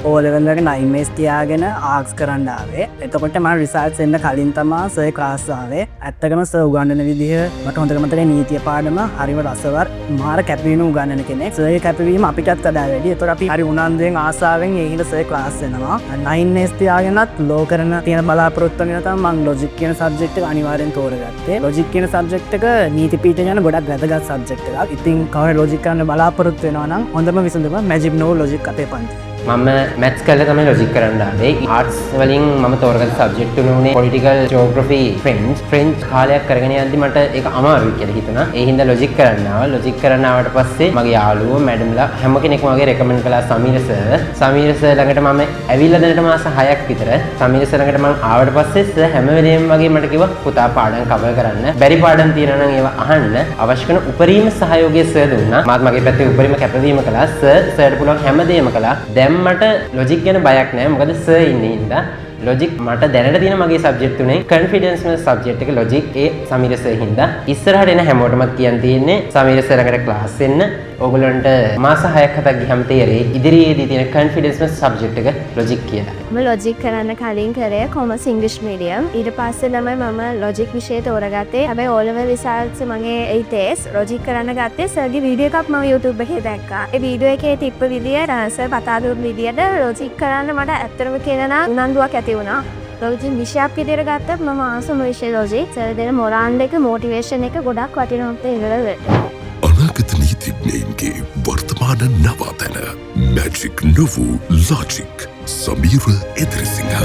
ඕලෙවල්ලක 9 මේස් තියාගෙන ආක්ස් කරන්න ආවේ. එතකොට මම රිසල්ට්ස් එන්න කලින් තමා සර් ක්ලාස් ආවේ. ඇත්තටම සර් උගන්වන විදිහ මට හොඳට මතකයි. නීතිය පාඩම හරිම රසවත් මාර කැපවීම උගන්වන කෙනෙක්. සර් කැපවීම අපිටත් වඩා වැඩි. ඒතකොට අපි හරි උනන්දුවෙන් ආසාවෙන් ඒ හින්දා සර් ක්ලාස් වෙනවා. 9 මේස් තියාගෙනත් ලෝ කරන තියෙන බලාපොරොත්තු වෙන තමයි මම ලොජික් කියන සබ්ජෙක්ට් එක අනිවාර්යෙන් තෝරගත්තේ. ලොජික් කියන සබ්ජෙක්ට් එක නීති පීඨ යන ගොඩක් වැදගත් සබ්ජෙක්ට් එකක්. ඉතින් කවුරු ලොජික් කරන්න බලාපොරොත්තු වෙනවා නම් හොඳම විසඳුම මැජික් නෝ ලොජික් අපේ පන්ති. මම මැත්ස් කරලා තමයි ලොජික් කරන්න ආවේ. ආර්ට්ස් වලින් මම තෝරගත්ත සබ්ජෙක්ට් තුනේ පොලිටිකල් ජියෝග්‍රැෆි ෆ්‍රෙන්ච් කාලයක් කරගෙන යද්දි මට ඒක අමාරුයි කියලා හිතුණා. ඒ හින්දා ලොජික් කරන්න ආවා. ලොජික් කරන්න ආවට පස්සේ මගේ යාළුවෝ මැඩම්ලා හැම කෙනෙක්ම මගේ රෙකමන්ඩ් කළා සමීර සර්. සමීර සර් ළඟට මම ඇවිල්ලා දැනට මාස 6ක් විතර. සමීර සර් ළඟට මම ආවට පස්සේ සර් හැම වෙලේම වගේ මට කිව්වා පුතා පාඩම් කවර් කරන්න. බැරි පාඩම් තියෙනවා නම් ඒවා අහන්න. අවශ්‍ය කරන උපරිම සහයෝගය සර් දුන්නා. මාත් මගේ පැත්තේ උපරිම කැපවීම කළා. සර්ට පුළුවන් හැමදේම කළා. මට ලොජික් ගැන බයක් නෑ. මොකද සර් ඉන්නේ හින්දා. ලොජික් මට දැනට තියෙන මගේ සබ්ජෙක්ට් තුනේ කොන්ෆිඩන්ස් මේ සබ්ජෙක්ට් එක ලොජික් ඒ සමීර සර් හින්දා. ඉස්සරහට එන හැමෝටමත් කියන්න තියෙන්නේ සමීර සර් ළඟට ක්ලාස් එන්න. ඕගොල්ලන්ට මාස 6ක් 7ක් ගියම් තේරෙයි ඉදිරියේදී තියෙන කොන්ෆිඩන්ස් මේ සබ්ජෙක්ට් එක ලොජික් කියලා. මම ලොජික් කරන්න කලින් කරේ කොමර්ස් ඉංග්‍රීසි මීඩියම්. ඊට පස්සේ තමයි මම ලොජික් විෂය තෝරගත්තේ. හැබැයි O level results මගේ 8S ලොජික් කරන්න ගත්තේ සර්ගේ වීඩියෝ එකක් මම YouTube එකේ දැක්කා. ඒ වීඩියෝ එකේ තිබ්බ විදිය සර් පතා දුන්න විදියට ලොජික් කරන්න මට ඇත්තටම කියනවා උනන්දුවක් ඇති වුණා. ලොජික් විෂයක් විදියට ගත්තත් මම ආසම විෂය ලොජික්. සර් දෙන මොරාල් එක මොටිවේෂන් එක ගොඩක් වටිනවා ඉවරද. අනාගත නීතිඥයින්ගේ වර්තමාන නවාතැන මැජික් නොවූ ලොජික් සමීර එදිරිසිංහ